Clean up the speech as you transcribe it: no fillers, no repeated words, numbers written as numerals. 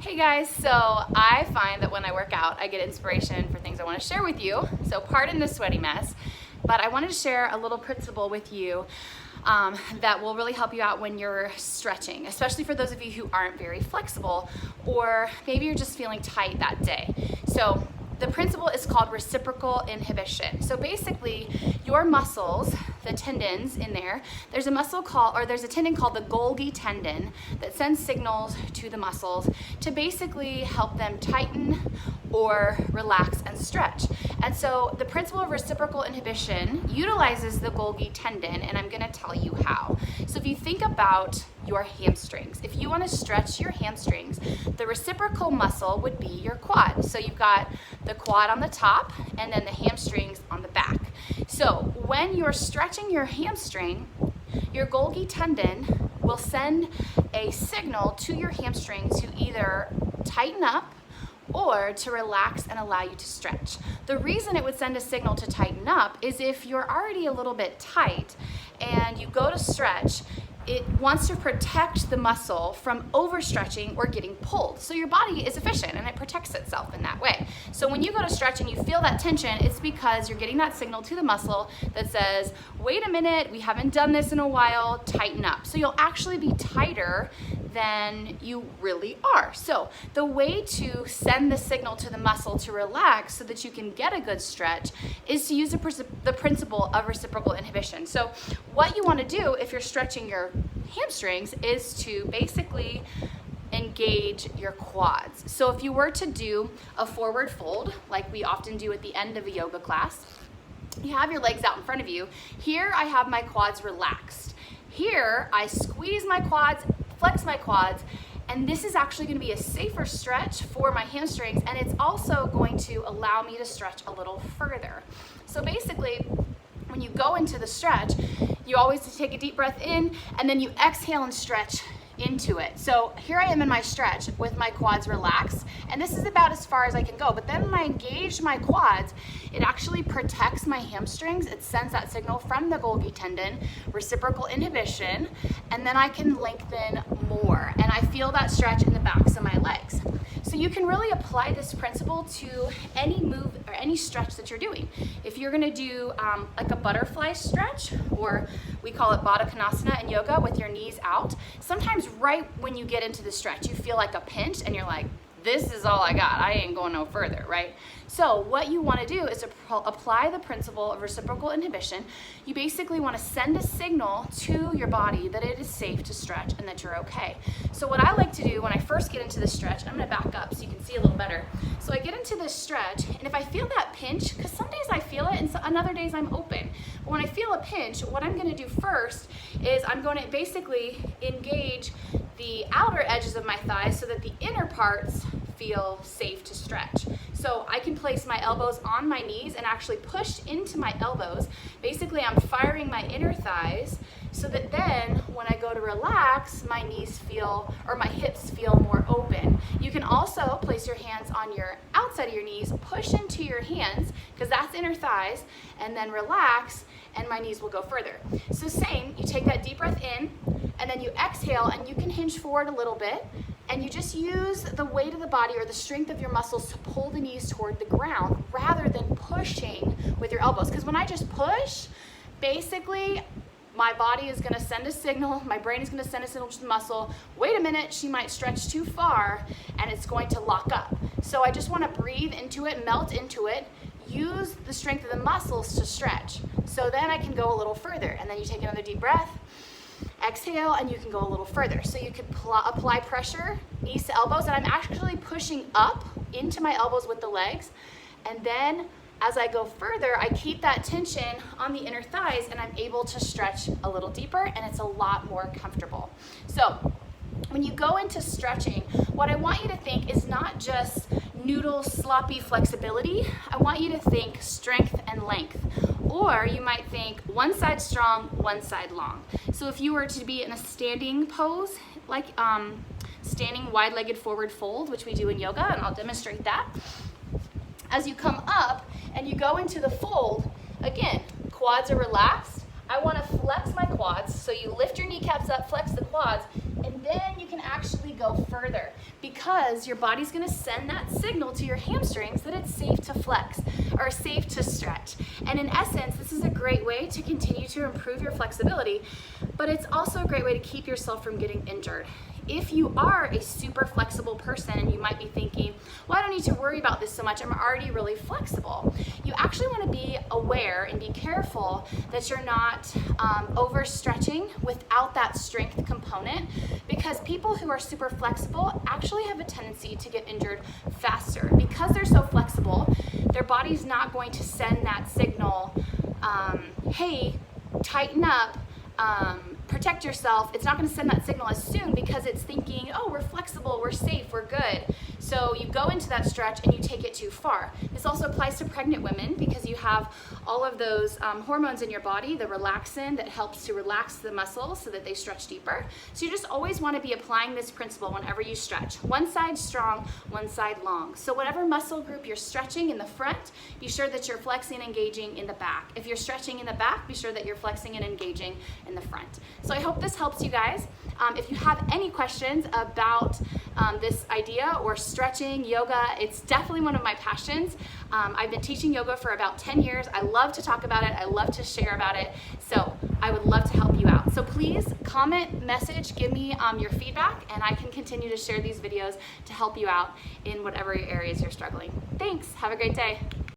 Hey guys, so I find that when I work out, I get inspiration for things I want to share with you. So pardon the sweaty mess, but I wanted to share a little principle with you that will really help you out when you're stretching, especially for those of you who aren't very flexible, or maybe you're just feeling tight that day. So the principle is called reciprocal inhibition. So basically, your muscles, the tendons in there, there's a tendon called the Golgi tendon that sends signals to the muscles to basically help them tighten or relax and stretch. And so the principle of reciprocal inhibition utilizes the Golgi tendon, and I'm gonna tell you how. So if you think about your hamstrings, if you wanna stretch your hamstrings, the reciprocal muscle would be your quad. So you've got the quad on the top and then the hamstrings on the back. So when you're stretching your hamstring, your Golgi tendon will send a signal to your hamstrings to either tighten up or to relax and allow you to stretch. The reason it would send a signal to tighten up is if you're already a little bit tight and you go to stretch, it wants to protect the muscle from overstretching or getting pulled. So your body is efficient and it protects itself in that way. So when you go to stretch and you feel that tension, it's because you're getting that signal to the muscle that says, wait a minute, we haven't done this in a while, tighten up. So you'll actually be tighter than you really are. So the way to send the signal to the muscle to relax so that you can get a good stretch is to use the principle of reciprocal inhibition. So what you want to do if you're stretching your hamstrings is to basically engage your quads. So if you were to do a forward fold, like we often do at the end of a yoga class, you have your legs out in front of you. Here I have my quads relaxed. Here I squeeze my quads, flex my quads, and this is actually going to be a safer stretch for my hamstrings, and it's also going to allow me to stretch a little further. So basically, when you go into the stretch, you always take a deep breath in, and then you exhale and stretch into it. So here I am in my stretch with my quads relaxed, and this is about as far as I can go. But then when I engage my quads, it actually protects my hamstrings. It sends that signal from the Golgi tendon, reciprocal inhibition, and then I can lengthen more. And I feel that stretch in the backs of my legs. So you can really apply this principle to any move or any stretch that you're doing. If you're gonna do like a butterfly stretch, or we call it Baddha Konasana in yoga with your knees out, sometimes right when you get into the stretch, you feel like a pinch and you're like, this is all I got, I ain't going no further, right? So what you wanna do is to apply the principle of reciprocal inhibition. You basically wanna send a signal to your body that it is safe to stretch and that you're okay. So what I like to do when I first get into the stretch, and I'm gonna back up so you can see a little better. So I get into this stretch, and if I feel that pinch, because some days I feel it and on other days I'm open. But when I feel a pinch, what I'm gonna do first is I'm gonna basically engage the outer edges of my thighs so that the inner parts feel safe to stretch. So I can place my elbows on my knees and actually push into my elbows. Basically, I'm firing my inner thighs so that then when I go to relax, my knees feel, or my hips feel more open. You can also place your hands on your outside of your knees, push into your hands, because that's inner thighs, and then relax, and my knees will go further. So same, you take that deep breath in, and then you exhale, and you can hinge forward a little bit, and you just use the weight of the body or the strength of your muscles to pull the knees toward the ground rather than pushing with your elbows. Because when I just push, basically, my body is gonna send a signal, my brain is gonna send a signal to the muscle, wait a minute, she might stretch too far, and it's going to lock up. So I just wanna breathe into it, melt into it, use the strength of the muscles to stretch. So then I can go a little further, and then you take another deep breath, exhale, and you can go a little further. So you could apply pressure, knees to elbows, and I'm actually pushing up into my elbows with the legs, and then as I go further, I keep that tension on the inner thighs, and I'm able to stretch a little deeper, and it's a lot more comfortable. So when you go into stretching, what I want you to think is not just noodle sloppy flexibility. I want you to think strength and length. Or you might think one side strong, one side long. So if you were to be in a standing pose, like standing wide-legged forward fold, which we do in yoga, and I'll demonstrate that. As you come up and you go into the fold, again, quads are relaxed. I want to flex my quads, so you lift your kneecaps up, flex the quads, and then you can actually go further. Because because your body's gonna send that signal to your hamstrings that it's safe to flex or safe to stretch. And in essence, this is a great way to continue to improve your flexibility, but it's also a great way to keep yourself from getting injured. If you are a super flexible person and you might be thinking, well, I don't need to worry about this so much, I'm already really flexible. You actually want to be aware and be careful that you're not overstretching without that strength component, because people who are super flexible actually have a tendency to get injured faster. Because they're so flexible, their body's not going to send that signal, hey, tighten up, protect yourself. It's not going to send that signal as soon because it's thinking, oh, we're flexible, we're safe, we're good. So you go into that stretch and you take it too far. This also applies to pregnant women because you have all of those hormones in your body, the relaxin that helps to relax the muscles so that they stretch deeper. So you just always want to be applying this principle whenever you stretch. One side strong, one side long. So whatever muscle group you're stretching in the front, be sure that you're flexing and engaging in the back. If you're stretching in the back, be sure that you're flexing and engaging in the front. So I hope this helps you guys. If you have any questions about this idea or stretching, yoga, it's definitely one of my passions. I've been teaching yoga for about 10 years. I love to talk about it. I love to share about it. So I would love to help you out. So please comment, message, give me your feedback, and I can continue to share these videos to help you out in whatever areas you're struggling. Thanks. Have a great day.